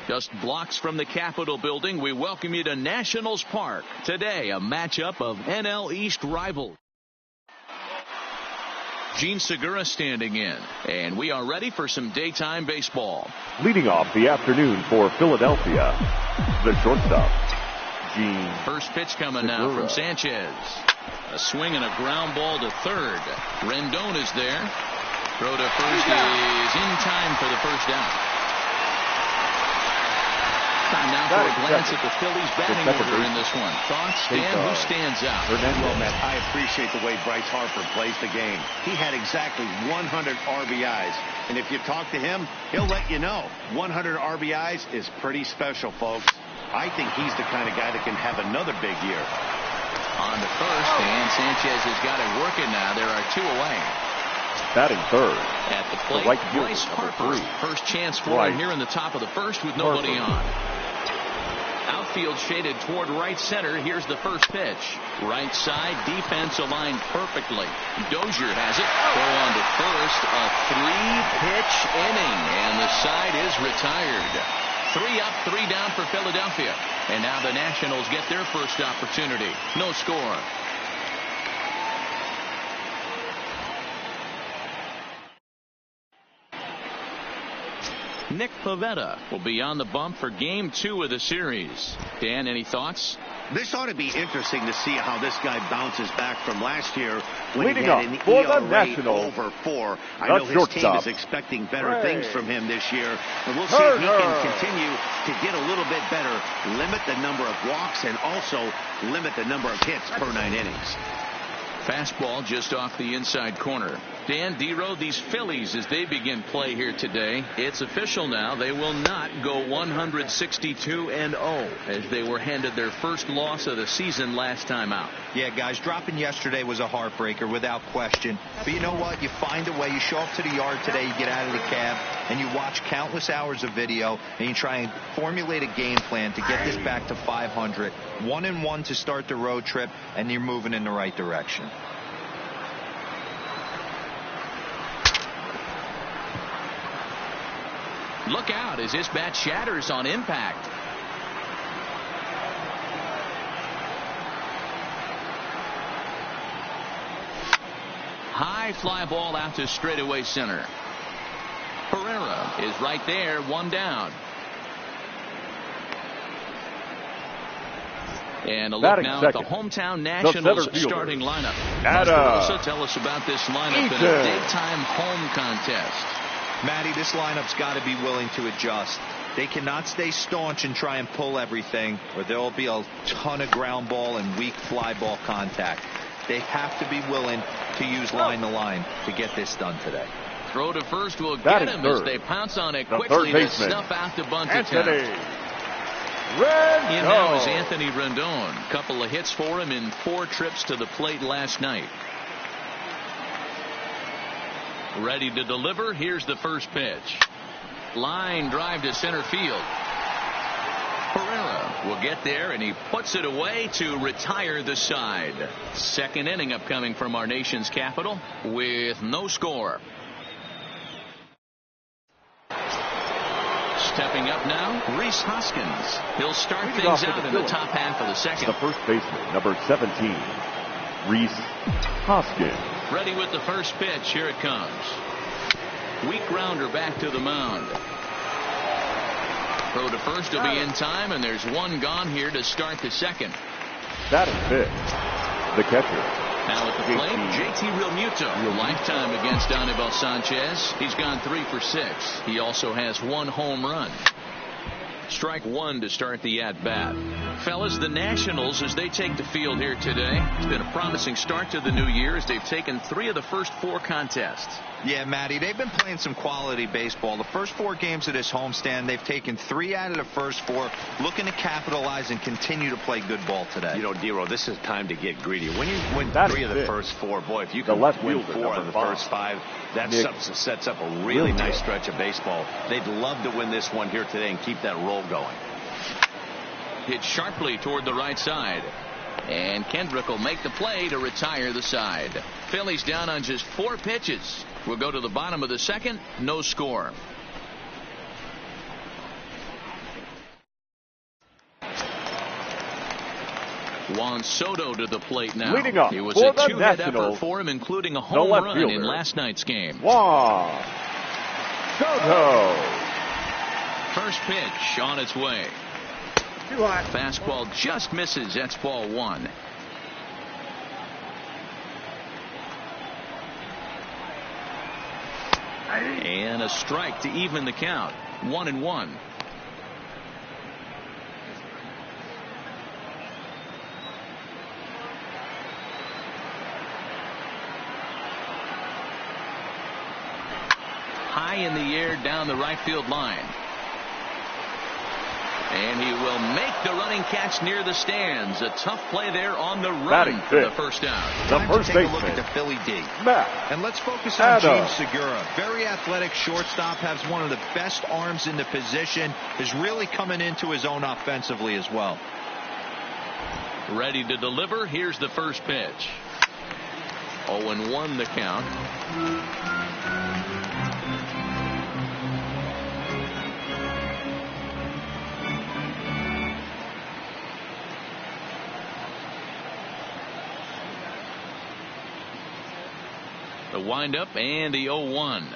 Just blocks from the Capitol building, we welcome you to Nationals Park. Today, a matchup of NL East rivals. Gene Segura standing in, and we are ready for some daytime baseball. Leading off the afternoon for Philadelphia, the shortstop, Gene. First pitch coming now from Sanchez. A swing and a ground ball to third. Rendon is there. Throw to first is in time for the first out. Time now for a glance at the Phillies batting order in this one. Thoughts, Dan? Who stands out? Well, Matt, I appreciate the way Bryce Harper plays the game. He had exactly 100 RBIs. And if you talk to him, he'll let you know. 100 RBIs is pretty special, folks. I think he's the kind of guy that can have another big year. On to first, and Sanchez has got it working now. There are two away. Batting third. At the plate, Bryce Harper. First chance for him here in the top of the first with nobody on. Outfield shaded toward right center. Here's the first pitch. Right side, defense aligned perfectly. Dozier has it. Throw on to first. A three-pitch inning, and the side is retired. 3 up, 3 down for Philadelphia. And now the Nationals get their first opportunity. No score. Nick Pivetta will be on the bump for Game 2 of the series. Dan, any thoughts? This ought to be interesting to see how this guy bounces back from last year when Leading he had an ERA over 4. I know his team is expecting better things from him this year, and we'll see if he can continue to get a little bit better, limit the number of walks, and also limit the number of hits per 9 innings. Fastball just off the inside corner. Dan, D-Row, these Phillies, as they begin play here today, it's official now. They will not go 162-0 as they were handed their first loss of the season last time out. Yeah, guys, dropping yesterday was a heartbreaker without question. But you know what? You find a way. You show up to the yard today, you get out of the cab, and you watch countless hours of video, and you try and formulate a game plan to get this back to 500. 1-1 to start the road trip, and you're moving in the right direction. Look out as this bat shatters on impact. High fly ball out to straightaway center. Pereira is right there, 1 down. And a look now at the hometown Nationals starting lineup. Also tell us about this lineup in a daytime home contest. Matty, this lineup's got to be willing to adjust. They cannot stay staunch and try and pull everything, or there will be a ton of ground ball and weak fly ball contact. They have to be willing to use line to line to get this done today. Throw to first will get him as they pounce on it quickly to snuff out the bunt attempt. In now is Anthony Rendon. Couple of hits for him in 4 trips to the plate last night. Ready to deliver. Here's the first pitch. Line drive to center field. Pereira will get there, and he puts it away to retire the side. Second inning upcoming from our nation's capital with no score. Stepping up now, Rhys Hoskins. He'll start things out in the top half of the second. The first baseman, number 17, Rhys Hoskins. Ready with the first pitch. Here it comes. Weak grounder back to the mound. Throw to first will be in time, and there's 1 gone here to start the second. Batting fifth, the catcher. Now at the plate, JT Realmuto. Lifetime against Anibal Sanchez. He's gone 3 for 6. He also has 1 home run. Strike 1 to start the at-bat. Fellas, the Nationals, as they take the field here today, it's been a promising start to the new year as they've taken 3 of the first 4 contests. Yeah, Matty, they've been playing some quality baseball. The first 4 games of this homestand, they've taken 3 out of the first 4, looking to capitalize and continue to play good ball today. You know, D-Row, this is time to get greedy. When you win 3 of the first 4, boy, if you can win 4 of the first 5, that sets up a really nice stretch of baseball. They'd love to win this one here today and keep that roll going. Hit sharply toward the right side. And Kendrick will make the play to retire the side. Phillies down on just 4 pitches. We'll go to the bottom of the second. No score. Juan Soto to the plate now. Leading up it was for a the two-hit effort Nationals, for him, including a home run in last night's game. Juan Soto. First pitch on its way. Fastball just misses. That's ball one. And a strike to even the count. 1-1. High in the air down the right field line. And he will make the running catch near the stands. A tough play there on the run for the first out. The first take a look at the Philly D. And let's focus on James Segura. Very athletic shortstop, has one of the best arms in the position, is really coming into his own offensively as well. Ready to deliver. Here's the first pitch. 0-1 the count. The windup and the 0-1.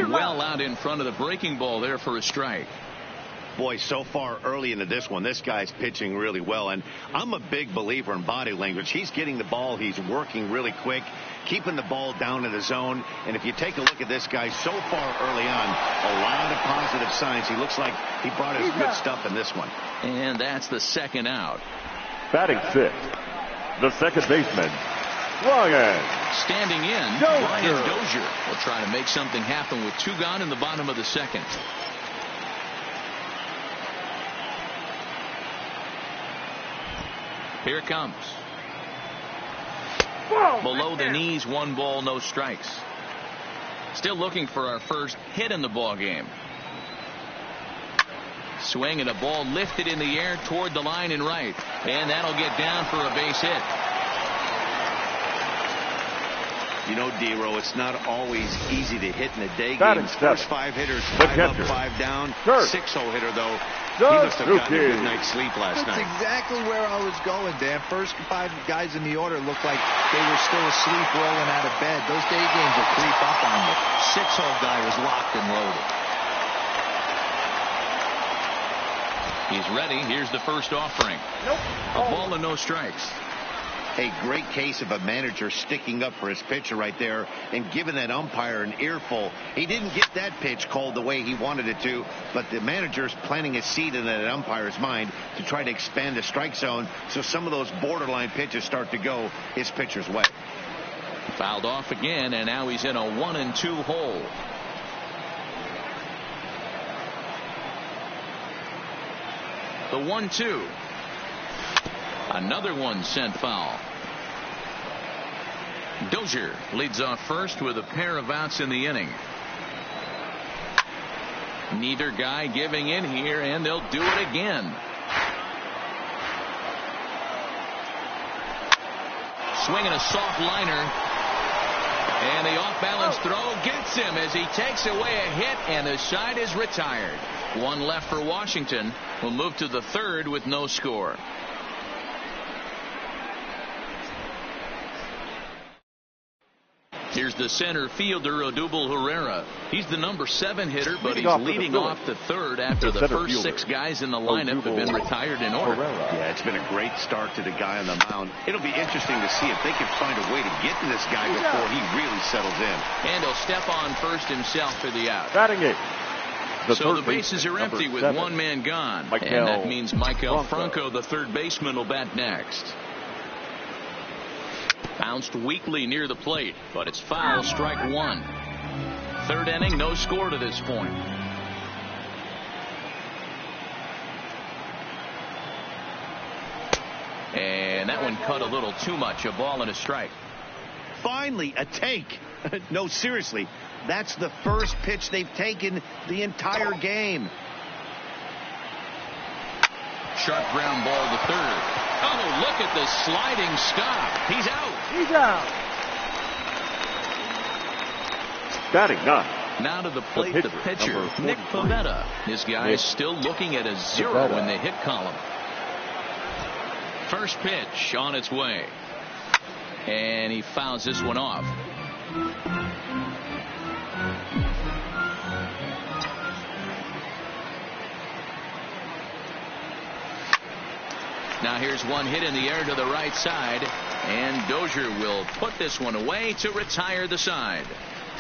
Well out in front of the breaking ball there for a strike. Boy, so far early into this one, this guy's pitching really well. And I'm a big believer in body language. He's getting the ball. He's working really quick, keeping the ball down in the zone. And if you take a look at this guy so far early on, a lot of positive signs. He looks like he brought his good stuff in this one. And that's the second out. Batting sixth, the second baseman, Ryan. Standing in, Brian Dozier will try to make something happen with two gone in the bottom of the second. Here it comes. Below the knees, 1 ball, no strikes. Still looking for our first hit in the ball game. Swing and a ball lifted in the air toward the line and right. And that'll get down for a base hit. You know, D-Row, it's not always easy to hit in a day game. First 5 hitters, 5 up, 5 down. 6-0 hitter, though. He must have gotten a good night's sleep last night. That's exactly where I was going, Dan. First 5 guys in the order looked like they were still asleep rolling out of bed. Those day games will creep up on you. 6-0 guy was locked and loaded. He's ready. Here's the first offering. A ball and no strikes. A great case of a manager sticking up for his pitcher right there and giving that umpire an earful. He didn't get that pitch called the way he wanted it to, but the manager's planting a seed in that umpire's mind to try to expand the strike zone so some of those borderline pitches start to go his pitcher's way. Fouled off again, and now he's in a 1-2 hole. The 1-2. Another one sent foul. Dozier leads off first with a pair of outs in the inning. Neither guy giving in here, and they'll do it again. Swinging a soft liner. And the off-balance throw gets him as he takes away a hit, and the side is retired. 1 left for Washington. Will move to the third with no score. Here's the center fielder, Odubel Herrera. He's the number 7 hitter, but he's leading off the third after the first 6 guys in the lineup have been retired in order. Yeah, it's been a great start to the guy on the mound. It'll be interesting to see if they can find a way to get to this guy before he really settles in. And he'll step on first himself for the out. Batting 8. So the bases are empty with 1 man gone. And that means Maikel Franco, the third baseman, will bat next. Bounced weakly near the plate, but it's foul, strike 1. Third inning, no score to this point. And that one cut a little too much, a ball and a strike. Finally, a take. No, seriously, that's the first pitch they've taken the entire game. Sharp ground ball to third. Oh, look at the sliding stop. He's out. He's out. Batting 9. Now to the plate, the pitcher, Nick Pivetta. This guy is still looking at a 0 in the hit column. First pitch on its way. And he fouls this one off. Now here's one hit in the air to the right side, and Dozier will put this one away to retire the side.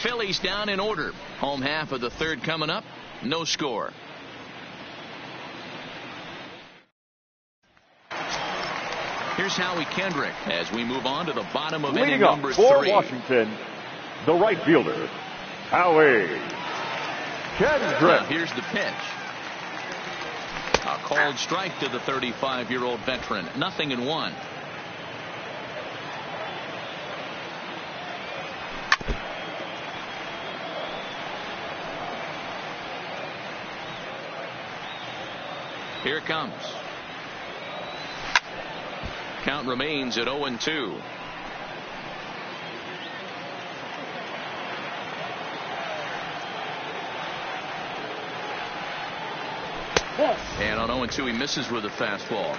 Phillies down in order. Home half of the third coming up. No score. Here's Howie Kendrick as we move on to the bottom of inning number 3. For Washington, the right fielder, Howie Kendrick. Now here's the pitch. A called strike to the 35-year-old veteran. 0-1. Here it comes. Count remains at 0-2. And on 0-2, he misses with a fastball.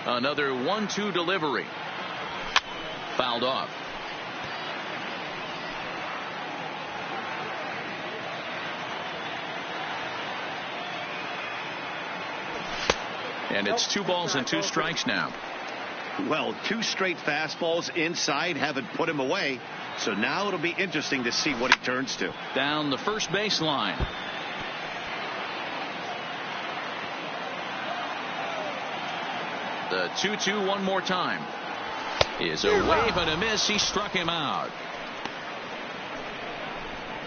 Another 1-2 delivery. Fouled off. And it's 2 balls and 2 strikes now. Well, 2 straight fastballs inside haven't put him away. So now it'll be interesting to see what he turns to. Down the first baseline. The 2-2 one more time. Is a wave and a miss. He struck him out.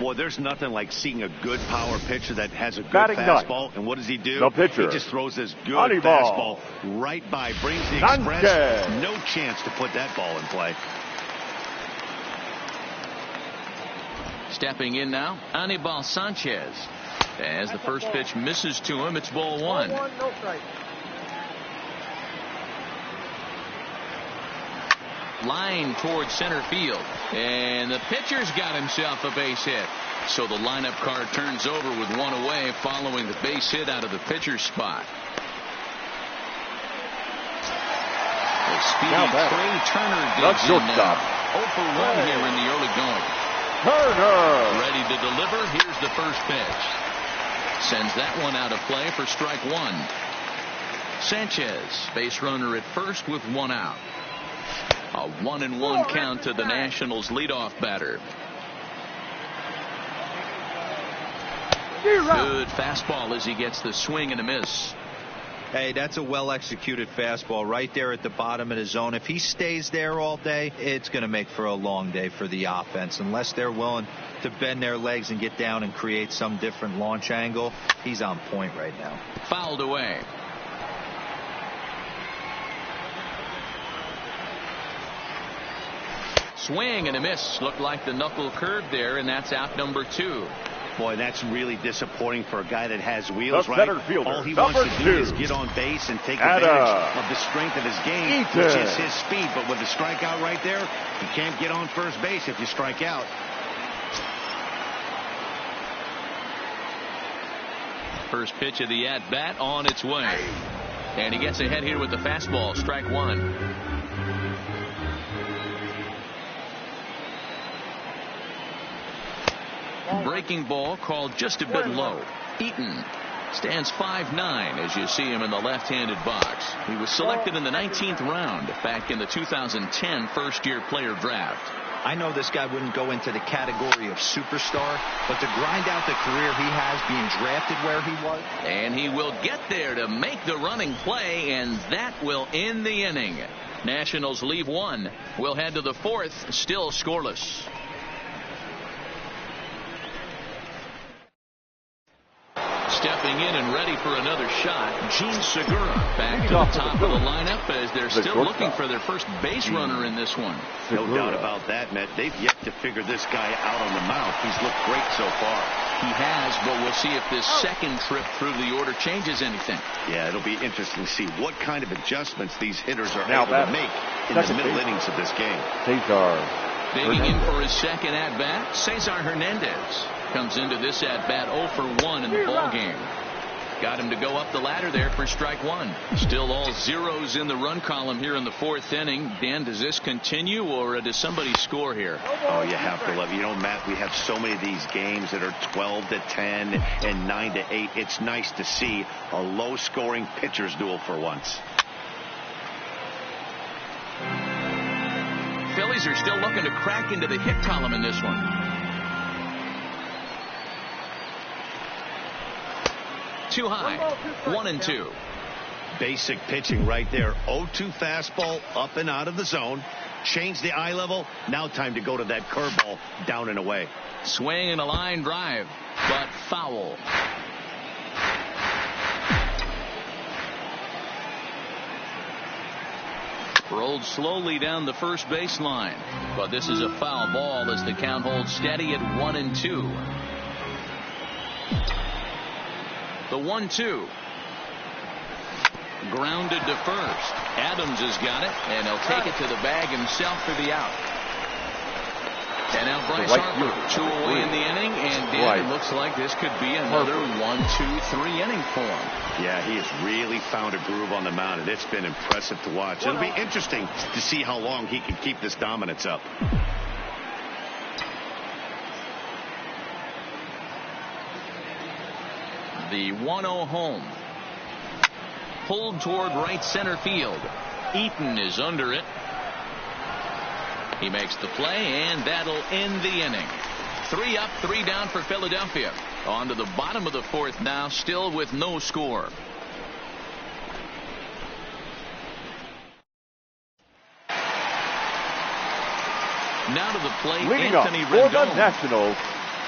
Boy, there's nothing like seeing a good power pitcher that has a good Batting fastball. ninth. And what does he do? The pitcher. He just throws this good Moneyball. fastball right by. Brings the Sanchez. express. No chance to put that ball in play. Stepping in now, Anibal Sanchez. As the first pitch misses to him, it's ball 1. No strike. Line towards center field. And the pitcher's got himself a base hit. So the lineup card turns over with 1 away following the base hit out of the pitcher's spot. The speedy Trey Turner digs in now. 0 for 1 here in the early going. Turner. Ready to deliver. Here's the first pitch. Sends that one out of play for strike 1. Sanchez, base runner at first with 1 out. A 1-1 count to the Nationals leadoff batter. Good fastball as he gets the swing and a miss. Hey, that's a well-executed fastball right there at the bottom of the zone. If he stays there all day, it's going to make for a long day for the offense. Unless they're willing to bend their legs and get down and create some different launch angle, he's on point right now. Fouled away. Swing and a miss. Looked like the knuckle curve there, and that's out number 2. Boy, that's really disappointing for a guy that has wheels, The right? center fielder, All he wants to do number 2. is get on base and take advantage of the strength of his game, which is his speed. But with the strikeout right there, you can't get on first base if you strike out. First pitch of the at-bat on its way. And he gets ahead here with the fastball. Strike 1. Breaking ball called just a bit low. Eaton stands 5'9" as you see him in the left-handed box. He was selected in the 19th round back in the 2010 first-year player draft. I know this guy wouldn't go into the category of superstar, but to grind out the career he has being drafted where he was. And he will get there to make the running play, and that will end the inning. Nationals leave 1. We'll head to the 4th, still scoreless. stepping in and ready for another shot, Gene Segura back to the top of the lineup as they're still looking for their first base runner in this one. No doubt about that, Matt. They've yet to figure this guy out on the mound. He's looked great so far. He has, but we'll see if this second trip through the order changes anything. Yeah, it'll be interesting to see what kind of adjustments these hitters are able to make in the middle innings of this game. Digging in for his second at-bat, Cesar Hernandez comes into this at-bat 0 for 1 in the ballgame. Got him to go up the ladder there for strike one. Still all zeros in the run column here in the fourth inning. Dan, does this continue or does somebody score here? Oh, you have to love it. You know, Matt, we have so many of these games that are 12-10 and 9-8. It's nice to see a low-scoring pitcher's duel for once. Phillies are still looking to crack into the hit column in this one. Too high. 1-2. Basic pitching right there. 0-2 fastball up and out of the zone. Change the eye level. Now time to go to that curveball down and away. Swing and a line drive, but foul. Rolled slowly down the first baseline, but this is a foul ball as the count holds steady at 1-2. The 1-2. Grounded to first. Adams has got it, and he'll take it to the bag himself for the out. And now Bryce Harper, 2 away in the inning, and Dan, it looks like this could be another 1-2-3 inning for him. Yeah, he has really found a groove on the mound, and it's been impressive to watch. It'll be interesting to see how long he can keep this dominance up. The 1-0 home. Pulled toward right center field. Eaton is under it. He makes the play, and that'll end the inning. 3 up, 3 down for Philadelphia. On to the bottom of the fourth now, still with no score. Now to the plate, Leading Anthony up for the Rendon. Nationals.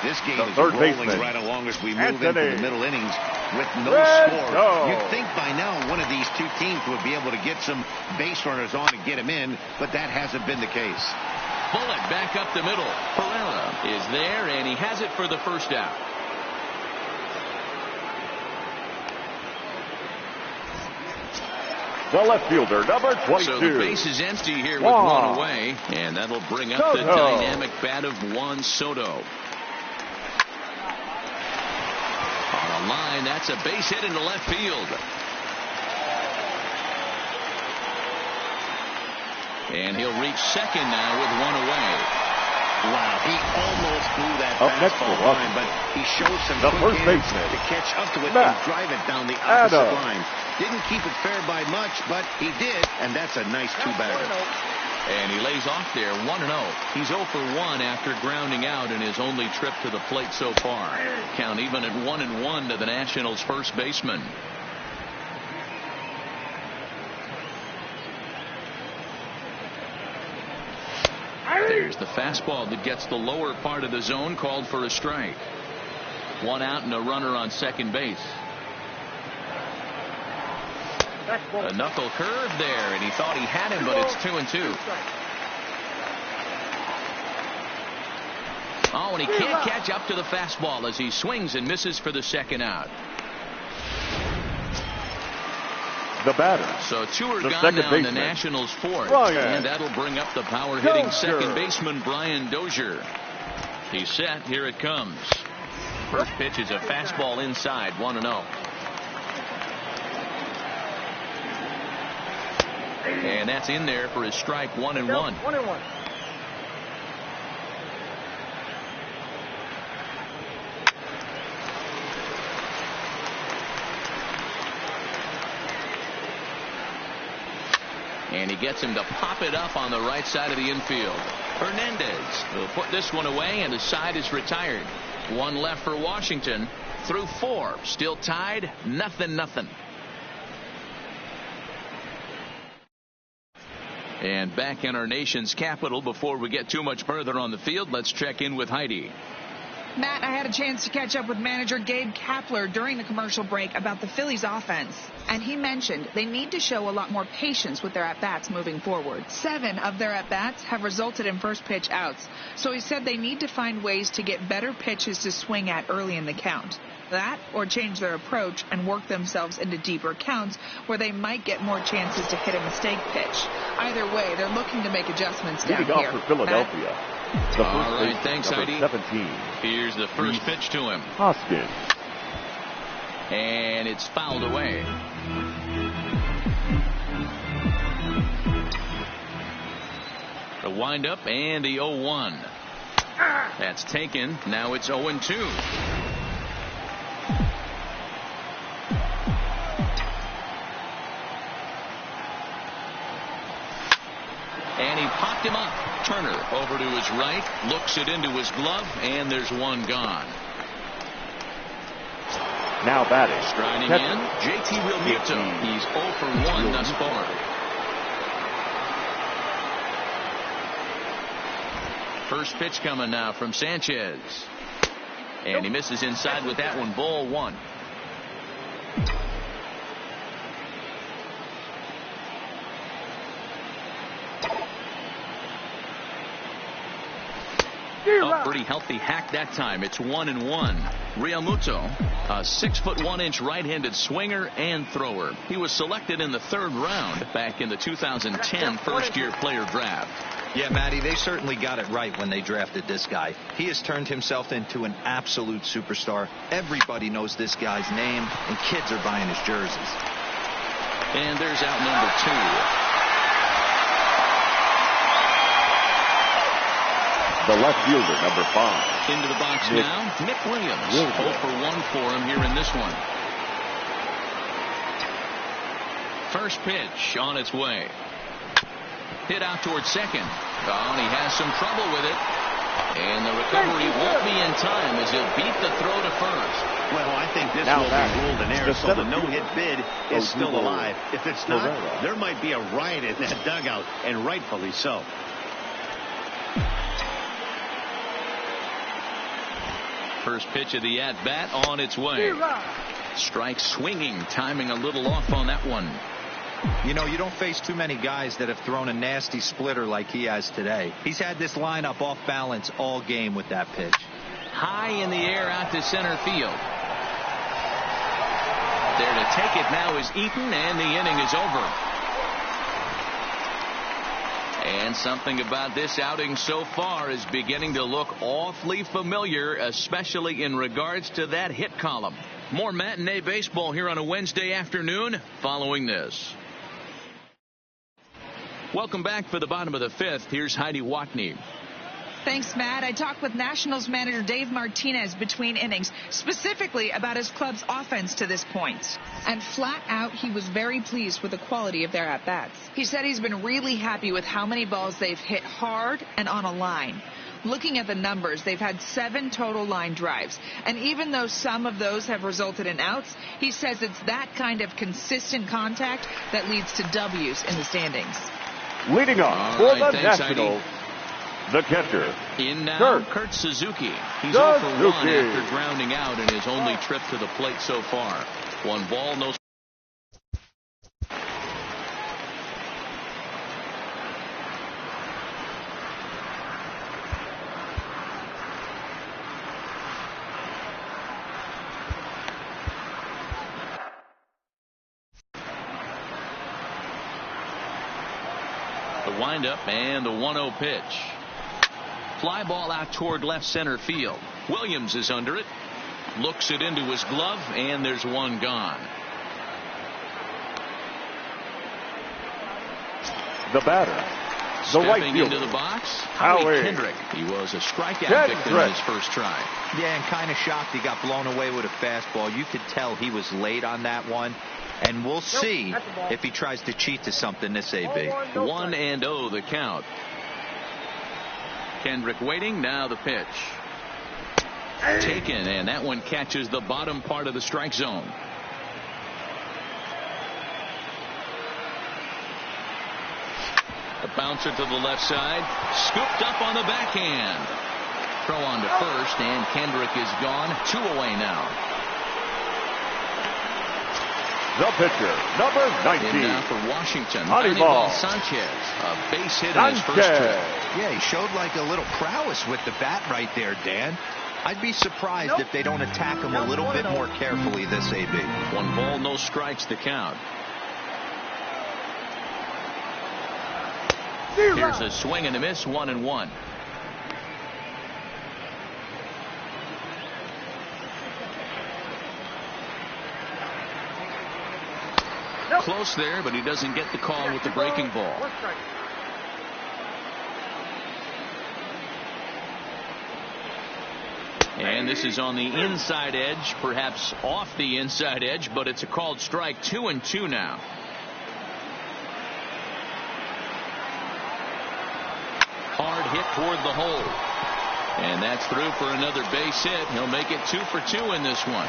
This game is third rolling baseman, right along as we move Anthony into the middle innings with no Rendon. score. You'd think by now one of these two teams would be able to get some base runners on and get him in, but that hasn't been the case. Bullet back up the middle. Pereira is there, and he has it for the first out. The left fielder, number 22. So the base is empty here with one away, and that'll bring up the dynamic bat of Juan Soto. On a line, that's a base hit into left field. And he'll reach second now with one away. Wow, he almost blew that fastball line, but he showed some quick hands to catch up to it and drive it down the opposite line. Didn't keep it fair by much, but he did, and that's a nice two-bagger. And he lays off there, 1-0. He's 0 for 1 after grounding out in his only trip to the plate so far. Count even at 1-1 to the Nationals' first baseman. There's the fastball that gets the lower part of the zone, called for a strike. 1 out and a runner on second base. A knuckle curve there, and he thought he had him, but it's 2-2. Oh, and he can't catch up to the fastball as he swings and misses for the second out. The batter. So 2 are gone now in the Nationals' fourth. And that'll bring up the power-hitting second baseman, Brian Dozier. He's set. Here it comes. First pitch is a fastball inside, 1-0. And that's in there for his strike, 1-1. 1-1. And he gets him to pop it up on the right side of the infield. Hernandez will put this one away, and the side is retired. 1 left for Washington through 4. Still tied, 0-0. And back in our nation's capital, before we get too much further on the field, let's check in with Heidi. Matt, I had a chance to catch up with manager Gabe Kapler during the commercial break about the Phillies offense. And he mentioned they need to show a lot more patience with their at-bats moving forward. 7 of their at-bats have resulted in first pitch outs. So he said they need to find ways to get better pitches to swing at early in the count. That or change their approach and work themselves into deeper counts where they might get more chances to hit a mistake pitch. Either way, they're looking to make adjustments down here. Leading off for Philadelphia. The All first right, thanks, Heidi. 17. Here's the first pitch to him. Hoskins. And it's fouled away. The windup and the 0-1. That's taken. Now it's 0-2. And he popped him up. Turner over to his right, looks it into his glove, and there's one gone. Now batting. Striding in, JT Realmuto. He's 0 for 1 thus far. First pitch coming now from Sanchez. And he misses inside with that one. Ball 1. A pretty healthy hack that time. It's 1-1. Realmuto, a 6'1" right-handed swinger and thrower. He was selected in the 3rd round back in the 2010 first-year player draft. Yeah, Matty, they certainly got it right when they drafted this guy. He has turned himself into an absolute superstar. Everybody knows this guy's name, and kids are buying his jerseys. And there's out number 2. The left fielder, number 5. Into the box now, Nick Williams. 0 for 1 for him here in this one. First pitch on its way. Hit out towards second. Oh, and he has some trouble with it. And the recovery won't be in time as he'll beat the throw to first. Well, I think this Now will be ruled an error, so the no-hit bid is still alive. If it's not, there might be a riot in that dugout, and rightfully so. First pitch of the at-bat on its way. Strike swinging, timing a little off on that one. You know, you don't face too many guys that have thrown a nasty splitter like he has today. He's had this lineup off balance all game with that pitch. High in the air out to center field. There to take it now is Eaton, and the inning is over. And something about this outing so far is beginning to look awfully familiar, especially in regards to that hit column. More matinee baseball here on a Wednesday afternoon following this. Welcome back for the bottom of the 5th. Here's Heidi Watney. Thanks, Matt. I talked with Nationals manager Dave Martinez between innings, specifically about his club's offense to this point. And flat out, he was very pleased with the quality of their at-bats. He said he's been really happy with how many balls they've hit hard and on a line. Looking at the numbers, they've had 7 total line drives. And even though some of those have resulted in outs, he says it's that kind of consistent contact that leads to W's in the standings. Leading off for the Nationals, the catcher. In now, Kurt Suzuki. He's 0 for 1 after grounding out in his only trip to the plate so far. 1 ball, no. The windup and the 1-0 pitch. Fly ball out toward left center field. Williams is under it. Looks it into his glove, and there's one gone. The batter. The right Stepping fielder. into the box, Howie Kendrick. He was a strikeout victim in his first try. Yeah, and kind of shocked he got blown away with a fastball. You could tell he was late on that one. And we'll see if he tries to cheat to something this AB. 1-0 the count. Kendrick waiting. Now the pitch. Taken, and that one catches the bottom part of the strike zone. A bouncer to the left side. Scooped up on the backhand. Throw on to first, and Kendrick is gone. 2 away now. The pitcher, number 19. And now for Washington, Anibal Sanchez. A base hit in his first trip. Yeah, he showed like a little prowess with the bat right there, Dan. I'd be surprised if they don't attack him a little bit more carefully this AB. 1 ball, no strikes to count. Here's a swing and a miss, 1-1. Close there, but he doesn't get the call with the breaking ball. And this is on the inside edge, perhaps off the inside edge, but it's a called strike. 2-2 now. Hard hit toward the hole. And that's through for another base hit. He'll make it 2 for 2 in this one.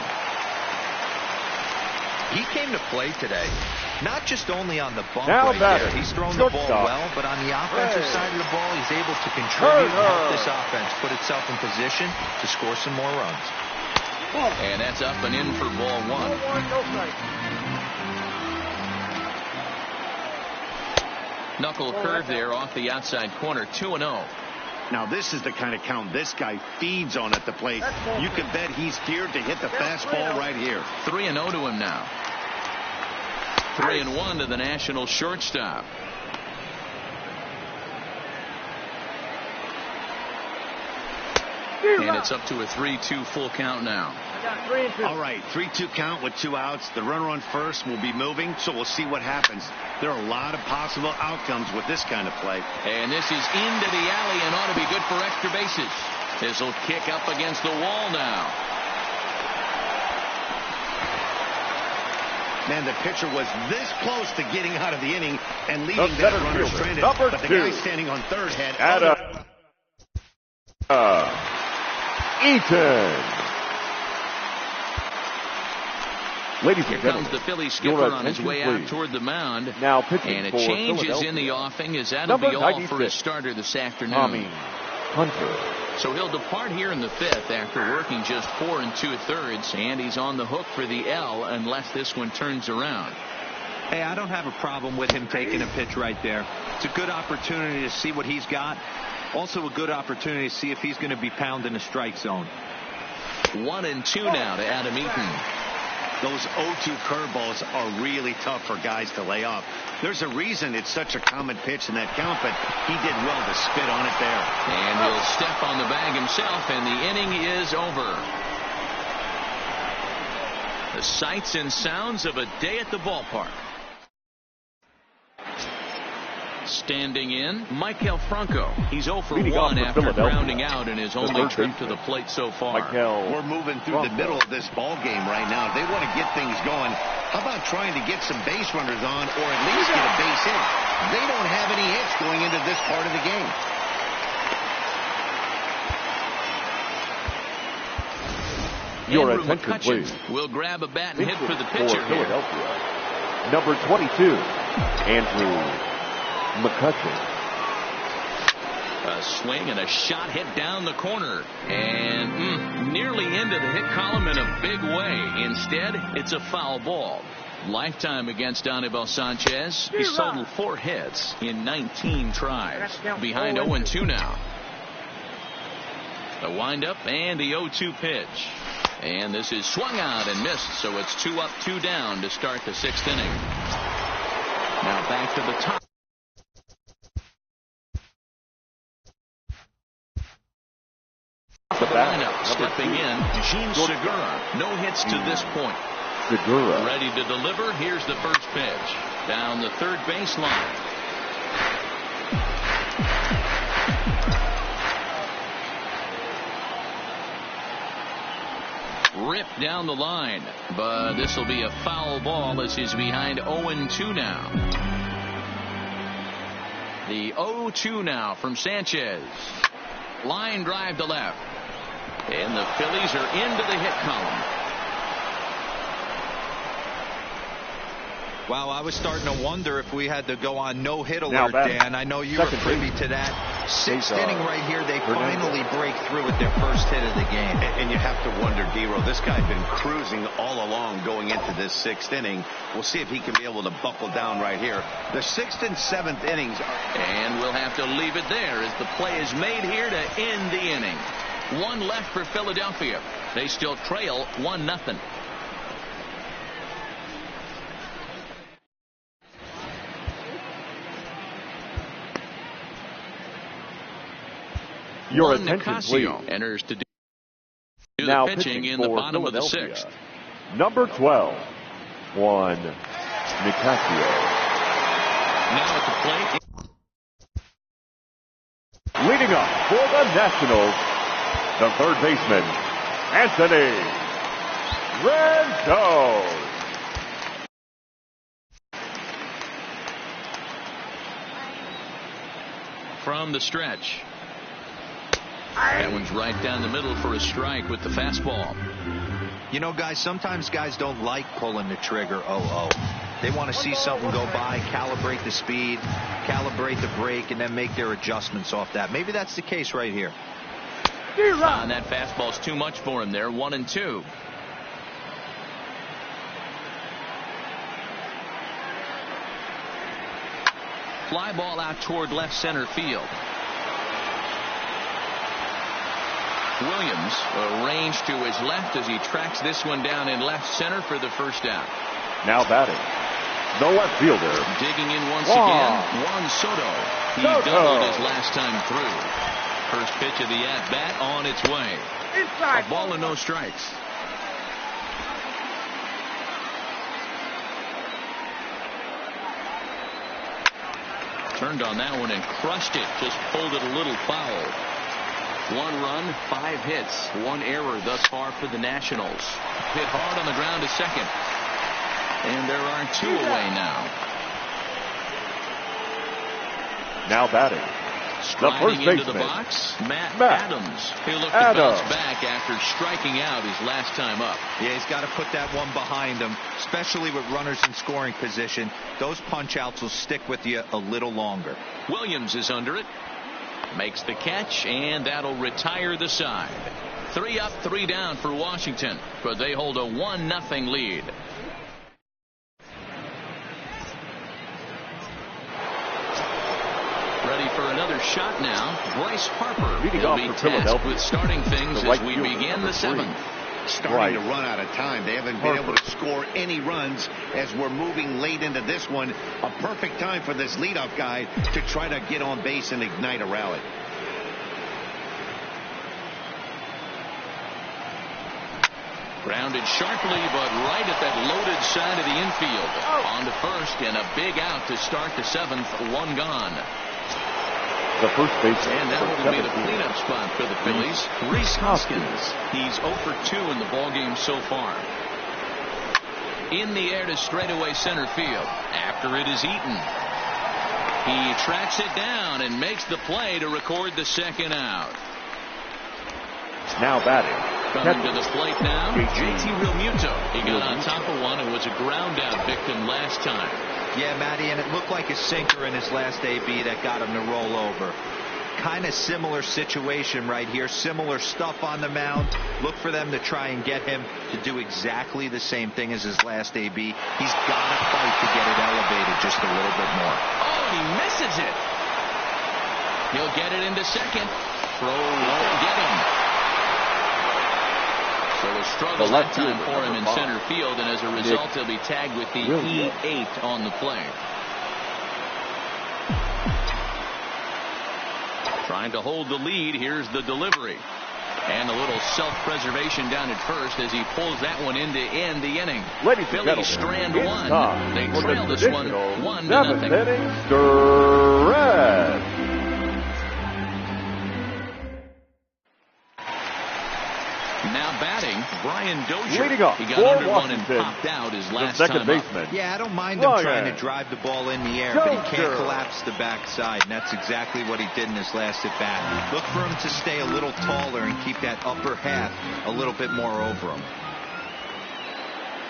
He came to play today, not just only on the bump Now right batter, there. He's thrown the ball well, but on the offensive side of the ball, he's able to contribute and help this offense put itself in position to score some more runs. And that's up and in for ball 1. Knuckle curve there off the outside corner. 2-0. Now this is the kind of count this guy feeds on at the plate. You can bet he's geared to hit the fastball right here. 3-0 to him now. 3-1 to the National shortstop. And it's up to a 3-2 full count now. All right, 3-2 count with 2 outs. The runner on first will be moving, so we'll see what happens. There are a lot of possible outcomes with this kind of play. And this is into the alley and ought to be good for extra bases. This will kick up against the wall now. Man, the pitcher was this close to getting out of the inning and leaving that runner stranded. But the guy standing on third had Eaton. Ladies Here and comes gentlemen, the Phillies skipper on his way out toward the mound. Now pitching and a for change is in the offing, as that'll be all for his starter this afternoon. Tommy Hunter. So he'll depart here in the 5th after working just 4 2/3, and he's on the hook for the L unless this one turns around. Hey, I don't have a problem with him taking a pitch right there. It's a good opportunity to see what he's got. Also a good opportunity to see if he's going to be pounding the strike zone. 1-2 now to Adam Eaton. Those 0-2 curveballs are really tough for guys to lay off. There's a reason it's such a common pitch in that count, but he did well to spit on it there. And he'll step on the bag himself, and the inning is over. The sights and sounds of a day at the ballpark. Standing in, Maikel Franco. He's 0 for 1 after grounding out in his only trip to the plate so far. We're moving through the middle of this ball game right now. They want to get things going. How about trying to get some base runners on, or at least get a base hit? They don't have any hits going into this part of the game. Your Andrew attention, McCutcheon please. will grab a bat and hit for the pitcher here. Number 22, Andrew McCutcheon. A swing and a shot hit down the corner, and nearly into the hit column in a big way. Instead, it's a foul ball. Lifetime against Anibal Sanchez. He's totaled 4 hits in 19 tries. Behind 0-2 now. The windup and the 0-2 pitch. And this is swung out and missed, so it's 2 up, 2 down to start the 6th inning. Now back to the top. The lineup stepping in, Gene Segura. No hits to this point. Segura. Ready to deliver. Here's the first pitch. Down the third baseline. Ripped down the line, but this will be a foul ball as he's behind 0-2 now. The 0-2 now from Sanchez. Line drive to left. And the Phillies are into the hit column. Wow, I was starting to wonder if we had to go on no hit alert, Dan. I know you were privy to that. Sixth inning right here. They finally break through with their first hit of the game. And you have to wonder, D-Row, this guy's been cruising all along going into this sixth inning. We'll see if he can be able to buckle down right here. The sixth and seventh innings And we'll have to leave it there as the play is made here to end the inning. One left for Philadelphia. They still trail 1-0. Your Juan attention, Nicasio please. enters to do Now the pitching in the for bottom of the Philadelphia, sixth. number 12, Juan Nicasio. Now at the plate. Leading up for the Nationals, the third baseman, Anthony Rendon. From the stretch. That one's right down the middle for a strike with the fastball. You know, guys, sometimes guys don't like pulling the trigger 0-0. They want to see something go by, calibrate the speed, calibrate the brake, and then make their adjustments off that. Maybe that's the case right here. And that fastball's too much for him there. 1-2. Fly ball out toward left center field. Williams arranged to his left as he tracks this one down in left center for the first out. Now batting, the left fielder. Digging in once again, Juan Soto. He doubled his last time through. First pitch of the at-bat on its way. A ball and no strikes. Turned on that one and crushed it. Just pulled it a little foul. 1 run, 5 hits, 1 error thus far for the Nationals. Hit hard on the ground to second. And there are 2 away now. Now batting, the first Striding into the baseman, box, Matt Adams. He'll look to bounce back after striking out his last time up. Yeah, he's got to put that one behind him, especially with runners in scoring position. Those punch-outs will stick with you a little longer. Williams is under it. Makes the catch, and that'll retire the side. 3 up, 3 down for Washington, but they hold a 1-0 lead. Ready for another shot now. Bryce Harper will be tasked with starting things as we begin the 7th. Starting to run out of time. They haven't been able to score any runs as we're moving late into this one. A perfect time for this leadoff guy to try to get on base and ignite a rally. Grounded sharply, but right at that loaded side of the infield. On to first, and a big out to start the 7th. 1 gone. The first baseman. And that will be the cleanup spot for the Phillies. Rhys Hoskins. He's 0 for 2 in the ballgame so far. In the air to straightaway center field. After it is Eaton. He tracks it down and makes the play to record the 2nd out. Now batting, coming to the plate now, JT Realmuto. He got on top of one and was a ground out victim last time. Yeah, Matty, and it looked like a sinker in his last AB that got him to roll over. Kind of similar situation right here. Similar stuff on the mound. Look for them to try and get him to do exactly the same thing as his last AB. He's got to fight to get it elevated just a little bit more. Oh, he misses it. He'll get it into second. Throw won't get him. So a struggle that time for him in center field, and as a result, he'll be tagged with the E8 on the play. Trying to hold the lead. Here's the delivery. And a little self-preservation down at first as he pulls that one in to end the inning. Phillies strand 1. They trail this one 1-0. 7th inning stretch. Now batting, Brian Dozier. Leading up he got for under one and Washington, popped out his last the second time baseman. up. Yeah, I don't mind him trying to drive the ball in the air, but he can't collapse the backside, and that's exactly what he did in his last at bat. Look for him to stay a little taller and keep that upper half a little bit more over him.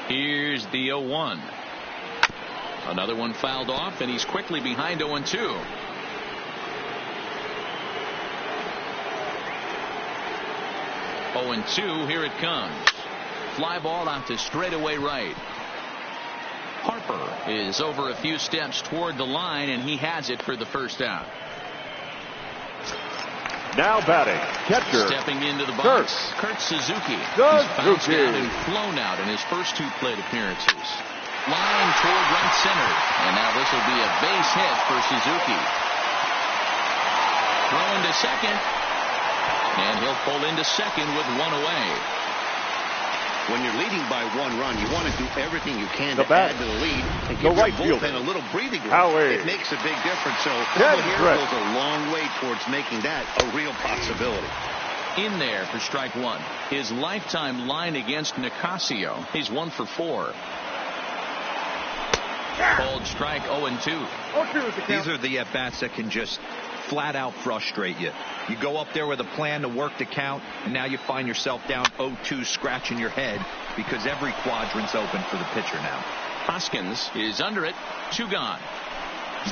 Here's the 0-1. Another one fouled off, and he's quickly behind 0-2. 0-2. Here it comes. Fly ball out to straightaway right. Harper is over a few steps toward the line, and he has it for the first out. Now batting, catcher. Stepping into the box, Kurt Suzuki. He's bounced out and flown out in his first 2 plate appearances. Line toward right center, and now this will be a base hit for Suzuki. Throwing to second, and he'll pull into second with 1 away. When you're leading by 1 run, you want to do everything you can to add to the lead and give your bullpen a little breathing room. It makes a big difference. So here goes a long way towards making that a real possibility. In there for strike 1. His lifetime line against Nicasio. He's 1 for 4. Called strike 0-2. These are the at-bats that can just flat out frustrate you. You go up there with a plan to work the count, and now you find yourself down 0-2, scratching your head because every quadrant's open for the pitcher now. Hoskins is under it. 2 gone.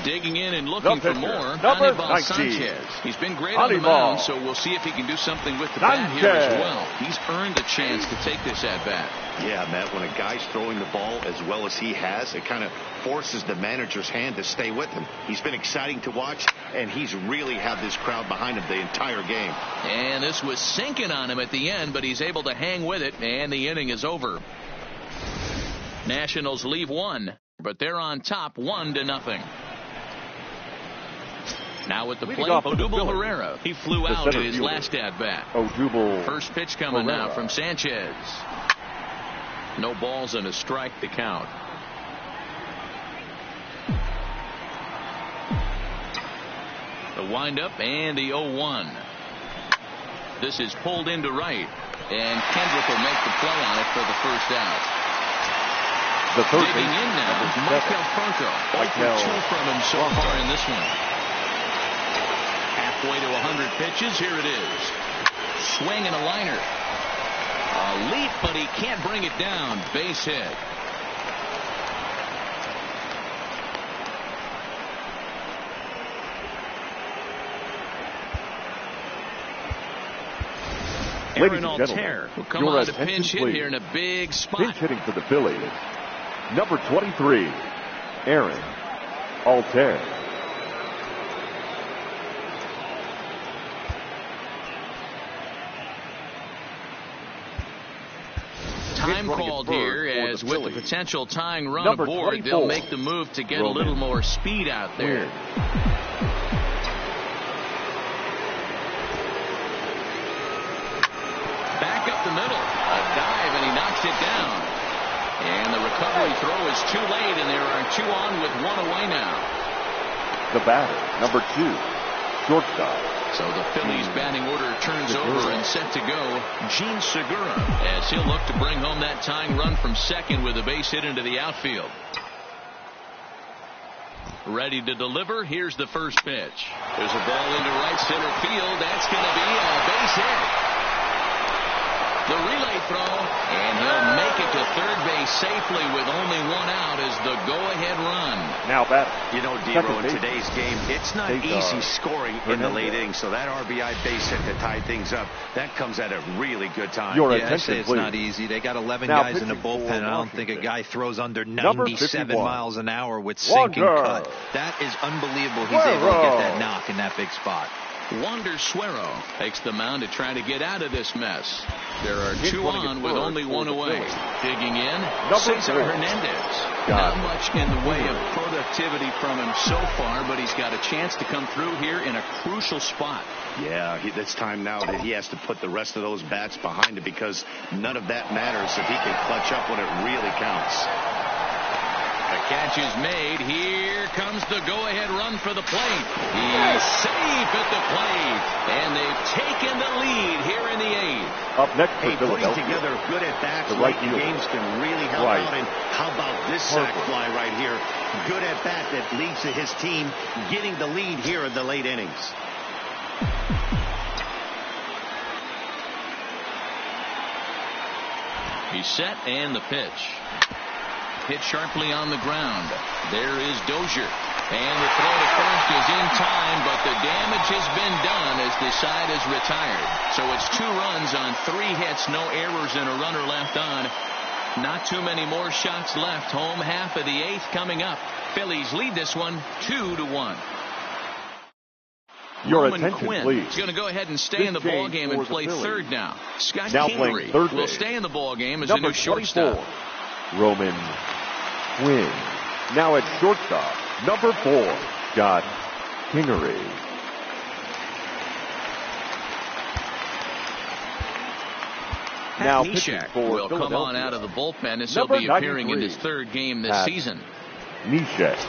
Digging in and looking for more. Number Anibal Sanchez. He's been great on the mound, so we'll see if he can do something with the bat here as well. He's earned a chance to take this at bat. Yeah, Matt, when a guy's throwing the ball as well as he has, it kind of forces the manager's hand to stay with him. He's been exciting to watch, and he's really had this crowd behind him the entire game. And this was sinking on him at the end, but he's able to hang with it, and the inning is over. Nationals leave 1, but they're on top 1-0. Now with the plate, Odubel Herrera. He flew out in his last at-bat. First pitch coming now from Sanchez. No balls and a strike to count. The windup and the 0-1. This is pulled into right, and Kendrick will make the play on it for the first out. Digging in now, Michael Franco. 0-2 from him so far in this one. Halfway to 100 pitches. Here it is. Swing and a liner. A leap, but he can't bring it down. Base hit. Aaron Altair will come on to pinch hit here in a big spot. Pinch hitting for the Phillies. Number 23, Aaron Altair. Time called here, as with the potential tying run aboard, they'll make the move to get a little more speed out there. Back up the middle. A dive, and he knocks it down. And the recovery throw is too late, and there are 2 on with 1 away now. The batter, number 2, shortstop. So the Phillies batting order turns over and set to go. Gene Segura, as he'll look to bring home that tying run from second with a base hit into the outfield. Ready to deliver. Here's the first pitch. There's a ball into right center field. That's going to be a base hit. The relay throw, and he'll make it to third base safely with only 1 out as the go-ahead run. Now back. You know, Dero, in today's game, it's not easy scoring in the late innings. So that RBI base hit to tie things up, that comes at a really good time. I say it's not easy. They got 11 guys in the bullpen. I don't think a guy throws under 97 miles an hour with sinking cut. That is unbelievable. He's able to get that knock in that big spot. Wander Suero takes the mound to try to get out of this mess. There are 2 on with only 1 away. Digging in, Cesar Hernandez. Not much in the way of productivity from him so far, but he's got a chance to come through here in a crucial spot. Yeah, it's time now that he has to put the rest of those bats behind it, because none of that matters if he can clutch up when it really counts. The catch is made. Here comes the go-ahead run for the plate. He's safe at the plate. And they've taken the lead here in the 8th. Up next for putting together good at-bats late in games can really help out. And how about this sac fly right here? Good at-bat that leads to his team getting the lead here in the late innings. He's set, and the pitch. Hit sharply on the ground. There is Dozier. And the throw to first is in time, but the damage has been done as the side is retired. So it's 2 runs on 3 hits, no errors, and a runner left on. Not too many more shots left. Home half of the 8th coming up. Phillies lead this one 2-1. Your Roman attention, Quinn please. is going to go ahead and stay in the ball game and play third now. Scott Kingery will stay in the ball game as a new shortstop. Roman Quinn. Now at shortstop, number 4, Scott Kingery. Pat Neshek will come on out of the bullpen as he'll be appearing in his 3rd game this season. Neshek.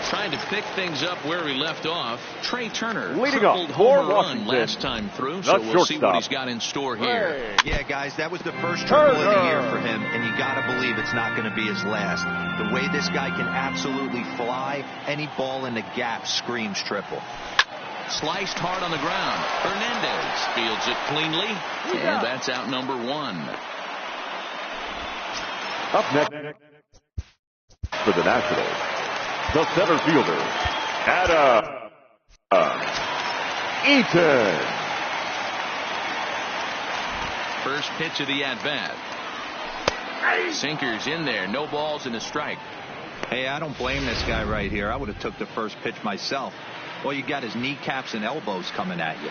Trying to pick things up where he left off. Trey Turner leading up home run last time through, so we'll see what he's got in store here. Yeah, guys, that was the first triple of the year for him, and you got to believe it's not going to be his last. The way this guy can absolutely fly, any ball in the gap screams triple. Sliced hard on the ground. Hernandez fields it cleanly, and that's out number 1. Up next for the Nationals, the center fielder, Adam Eaton. First pitch of the at-bat. Sinker's in there. No balls and a strike. Hey, I don't blame this guy right here. I would have took the first pitch myself. All you got is kneecaps and elbows coming at you.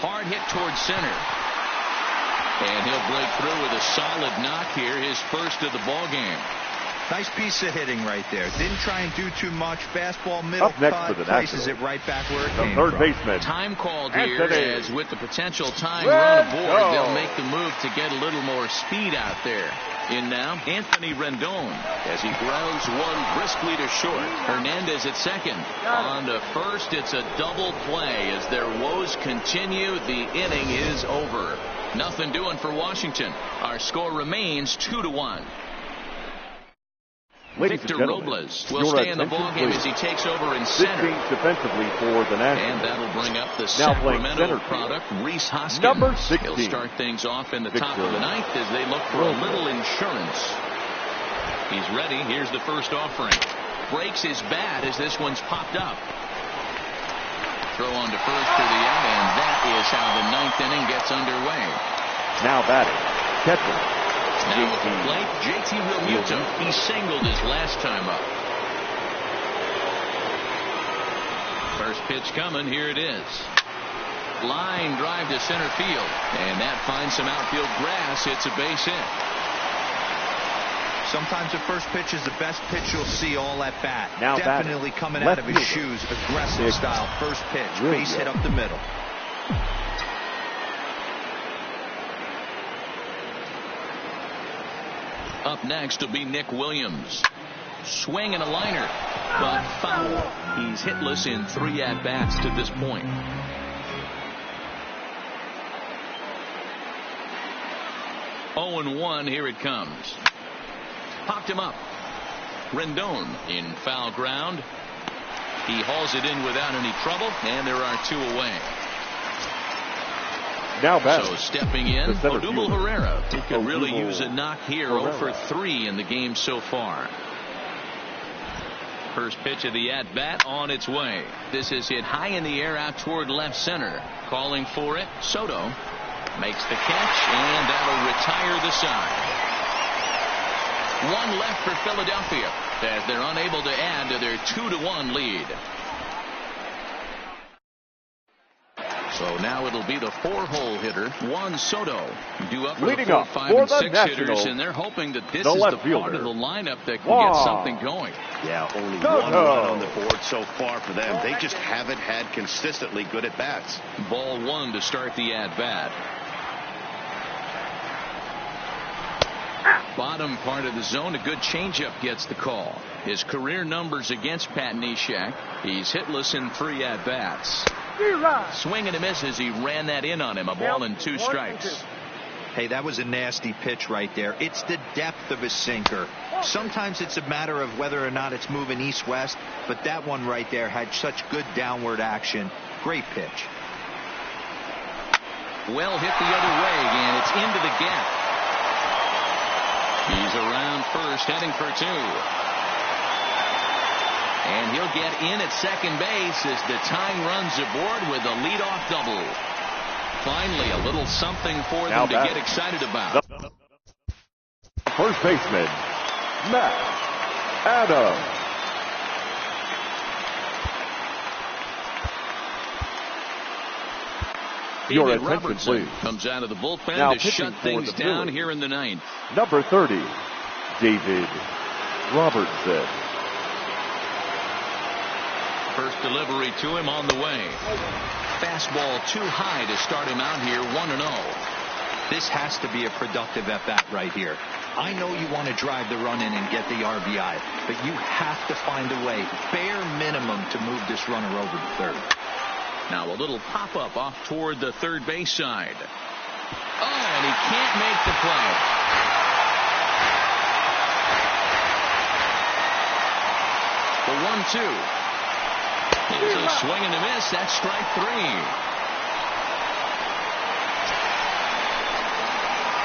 Hard hit towards center. And he'll break through with a solid knock here, his first of the ball game. Nice piece of hitting right there. Didn't try and do too much. Fastball, middle up next cut, for the places it right back where it came third from. Baseman. Time called here, as with the potential tying run aboard, they'll make the move to get a little more speed out there. In now, Anthony Rendon as he grounds one briskly to short. Hernandez at second. On to first, it's a double play. As their woes continue, the inning is over. Nothing doing for Washington. Our score remains 2-1. Victor Robles will stay in the ballgame as he takes over in center. Defensively for the Nationals. And that'll bring up the Sacramento product, Rhys Hoskins. Number 16. He'll start things off in the top of the 9th as they look for a little insurance. He's ready. Here's the first offering. Breaks his bat as this one's popped up. Throw on to first for the out, and that is how the 9th inning gets underway. Now batting, catcher. Now at the plate, JT Realmuto. He singled his last time up. First pitch coming. Here it is. Line drive to center field. And that finds some outfield grass. It's a base hit. Sometimes the first pitch is the best pitch you'll see all at bat. Now definitely coming out of his shoes. Aggressive style. First pitch. Base hit up the middle. Up next will be Nick Williams. Swing and a liner, but foul. He's hitless in 3 at-bats to this point. Oh, 1, here it comes. Popped him up. Rendon in foul ground. He hauls it in without any trouble, and there are 2 away. Now back. So stepping in, Odubel Herrera, who could really use a knock here. 0 for 3 in the game so far. First pitch of the at-bat on its way. This is hit high in the air out toward left center. Calling for it, Soto makes the catch, and that'll retire the side. 1 left for Philadelphia as they're unable to add to their 2-1 lead. So now it'll be the 4-hole hitter, Juan Soto, due up for the 4, 5, and 6 hitters, and they're hoping that this is the part of the lineup that can get something going. Yeah, only 1 run on the board so far for them. They just haven't had consistently good at-bats. Ball 1 to start the at-bat. Bottom part of the zone, a good changeup gets the call. His career numbers against Pat Neshek. He's hitless in 3 at-bats. Swing and a miss as he ran that in on him. A ball and 2 strikes. Hey, that was a nasty pitch right there. It's the depth of his sinker. Sometimes it's a matter of whether or not it's moving east-west, but that one right there had such good downward action. Great pitch. Well hit the other way, and it's into the gap. He's around first, heading for 2. And he'll get in at second base as the tying runs aboard with a leadoff double. Finally, a little something for them to get excited about. First baseman, Matt Adams. Your attention, Robertson please. comes out of the bullpen Now to shut things down here in the 9th. Number 30, David Robertson. First delivery to him on the way. Fastball too high to start him out here 1-0. This has to be a productive at-bat right here. I know you want to drive the run in and get the RBI, but you have to find a way, bare minimum, to move this runner over to third. Now a little pop-up off toward the third base side. Oh, and he can't make the play. The 1-2. It's a swing and a miss. That's strike 3.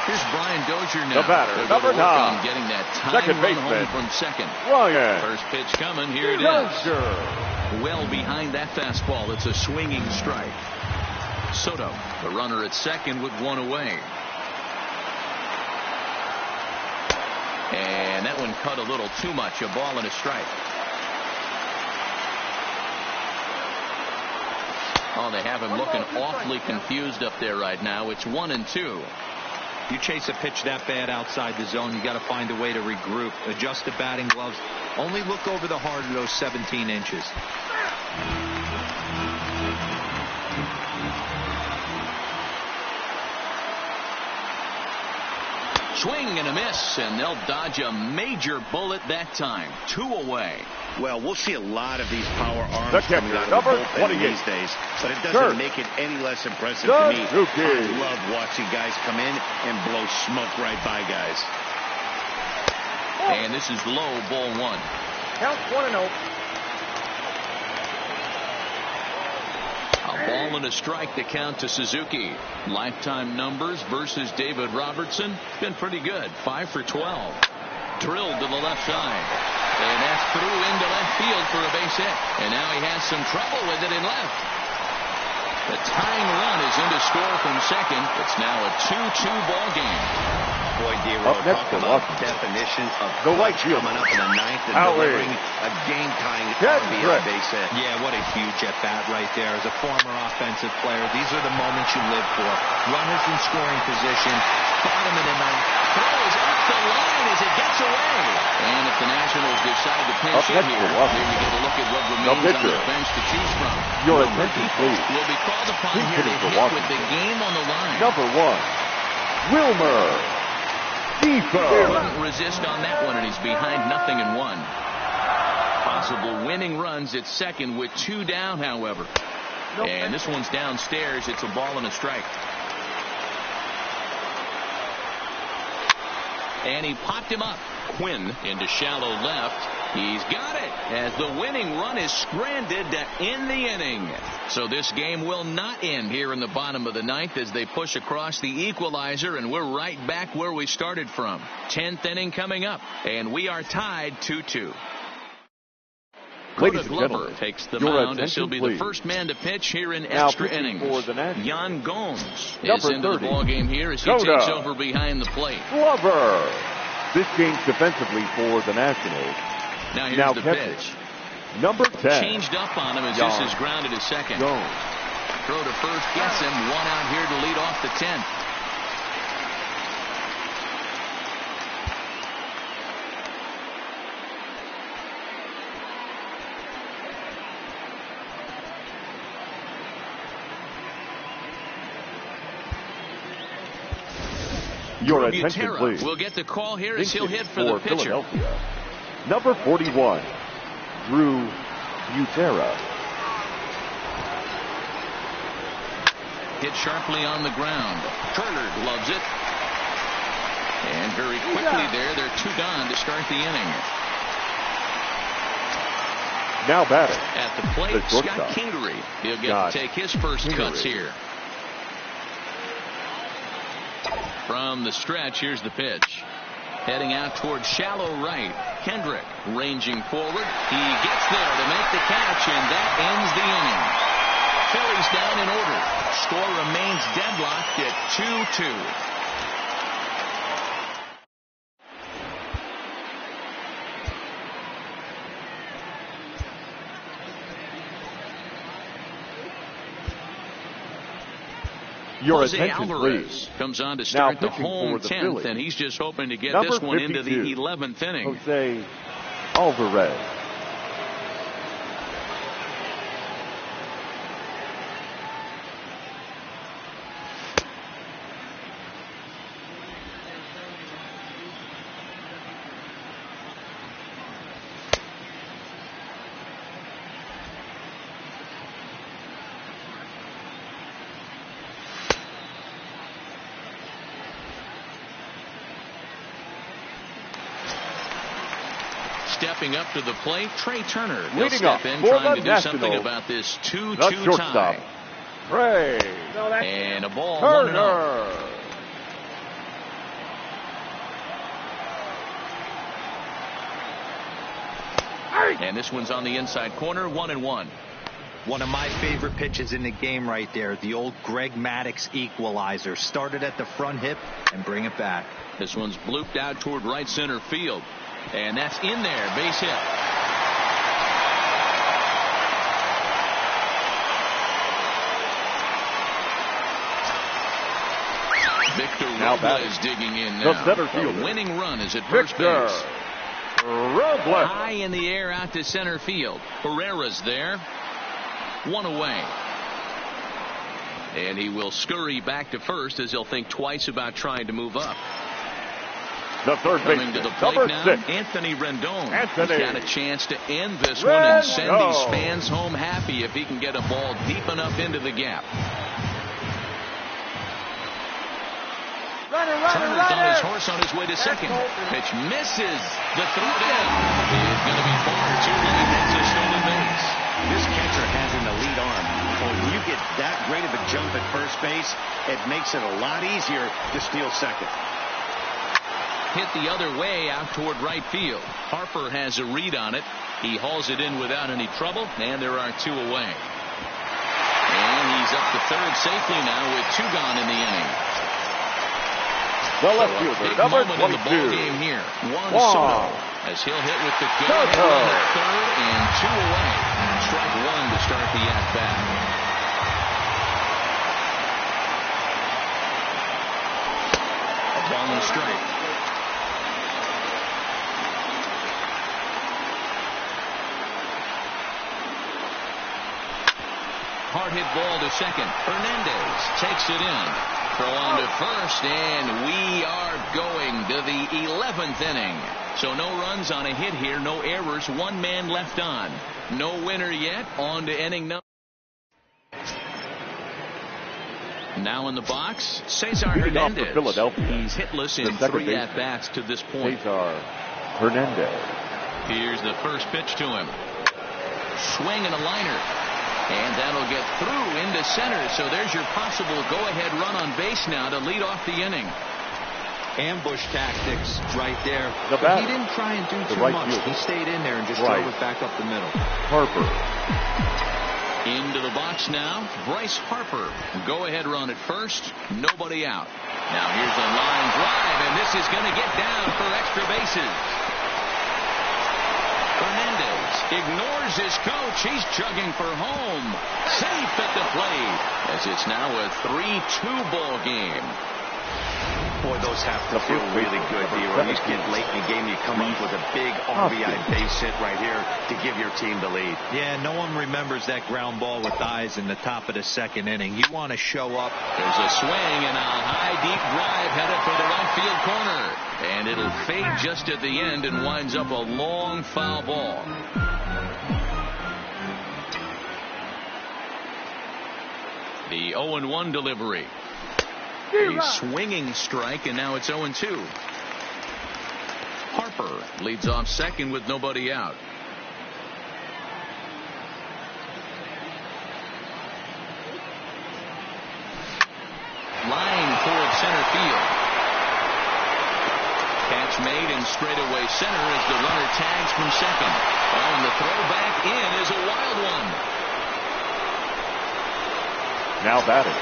Here's Brian Dozier now. The batter, number 9. On getting that time run home from second. Ryan. First pitch coming. Here it is. Well behind that fastball. It's a swinging strike. Soto, the runner at second with 1 away. And that one cut a little too much. A ball and a strike. Oh, they have him looking awfully confused up there right now. It's 1-2. You chase a pitch that bad outside the zone, you got to find a way to regroup, adjust the batting gloves. Only look over the heart of those 17 inches. Swing and a miss, and they'll dodge a major bullet that time. 2 away. Well, we'll see a lot of these power arms coming out of number the bullpen 28. these days, but it doesn't make it any less impressive to me. I love watching guys come in and blow smoke right by guys. And this is low, ball 1. Count 1-0. A ball and a strike to count to Suzuki. Lifetime numbers versus David Robertson. Been pretty good. 5 for 12. Drilled to the left side. And that's through into left field for a base hit. And now he has some trouble with it in left. The tying run is in to score from second. It's now a 2-2 ball game. Boy, D-Row, talk about definitions of the right coming up in the 9th and delivering a game-tying RBI base hit. Yeah, what a huge at-bat right there. As a former offensive player, these are the moments you live for. Runners in scoring position, bottom of the 9th, throws up the line as it gets away. And if the Nationals decide to pinch hit here, then you get a look at what remains on the bench to choose from. Your attention, please. Will be called upon here to hit with the game on the line. Number 1, Wilmer. Couldn't resist on that one, and he's behind 0-1. Possible winning runs at second with 2 down, however. And this one's downstairs. It's a ball and a strike. And he popped him up. Quinn into shallow left. He's got it as the winning run is stranded to end the inning. So this game will not end here in the bottom of the 9th as they push across the equalizer, and we're right back where we started from. 10th inning coming up, and we are tied 2-2. Ladies and gentlemen, takes the mound as he'll be the first man to pitch here in extra innings. Yan Gomes is into the ball game here as he takes over behind the plate. Glover. This game's defensively for the Nationals. Now here's the pitch. Number 10. Changed up on him as this is grounded at second. Throw to first gets him. 1 out here to lead off the 10th. Your attention, please. We'll get the call here as he'll hit for the pitcher. Philadelphia. Number 41, Drew Butera. Hit sharply on the ground. Turner loves it. And very quickly they're 2 gone to start the inning. Now batting. At the plate, Scott Kingery. He'll get to take his first cuts here. From the stretch, here's the pitch. Heading out toward shallow right. Kendrick ranging forward. He gets there to make the catch, and that ends the inning. Phillies down in order. Score remains deadlocked at 2-2. Your Jose attention, Alvarez please. comes on to start the pitching home for the 10th, Phillies. and he's just hoping to get Number this one 52, into the 11th inning. Jose Alvarez. Stepping up to the plate, Trey Turner. He'll Leading step up in for trying the to do something Nationals, about this the 2-2 shortstop, tie. Trey And a ball, Turner. 1-0. And this one's on the inside corner, 1-1. One of my favorite pitches in the game right there. The old Greg Maddux equalizer. Started at the front hip and bring it back. This one's blooped out toward right center field. And that's in there, base hit. Victor Robles digging in now. The center fielder. The winning run is at first Victor base. Robles. High in the air out to center field. Herrera's there. One away. And he will scurry back to first as he'll think twice about trying to move up. The third Coming to baseman, the plate number now, 6. Anthony Rendon. Anthony. He's got a chance to end this one and send these Rendon. fans home happy if he can get a ball deep enough into the gap. Turner's on his horse on his way to second. Pitch misses. The throw down is going to be far too late. That's a stolen base. This catcher has an elite arm. When you get that great of a jump at first base, it makes it a lot easier to steal second. Hit the other way out toward right field. Harper has a read on it. He hauls it in without any trouble, and there are 2 away. And he's up to third safely now with 2 gone in the inning. The left So a fielder, big number moment in the ball 22. game here. Juan Juan Soto, as he'll hit with the go-ahead Soto. run at third and 2 away. Strike 1 to start the at-bat. A ball and a strike. Hard hit ball to second. Hernandez takes it in. Throw on to first, and we are going to the 11th inning. So no runs on a hit here, no errors, 1 man left on. No winner yet. On to inning number. Now in the box, Cesar Leading off Hernandez. for Philadelphia, He's hitless in the second 3 at-bats to this point. Cesar Hernandez. Here's the first pitch to him. Swing and a liner. And that'll get through into center. So there's your possible go-ahead run on base now to lead off the inning. Ambush tactics right there. The But batter, he didn't try and do the too right much. fielder. He stayed in there and just Right. drove it back up the middle. Harper. Into the box now, Bryce Harper. Go-ahead run at first. Nobody out. Now here's a line drive, and this is going to get down for extra bases. Hernandez ignores his coach. He's chugging for home. Safe at the plate as it's now a 3-2 ball game. Boy, those have to feel really good, D-Roy. You get late in the game, you come up with a big RBI base hit right here to give your team the lead. Yeah, no one remembers that ground ball with eyes in the top of the second inning. You want to show up. There's a swing and a high deep drive headed for the right field corner. And it'll fade just at the end and winds up a long foul ball. The 0-1 delivery. A swinging strike, and now it's 0-2. Harper leads off second with nobody out. Line toward center field. catch made in straightaway center as the runner tags from second. Oh, and the throw back in is a wild one. Now batting,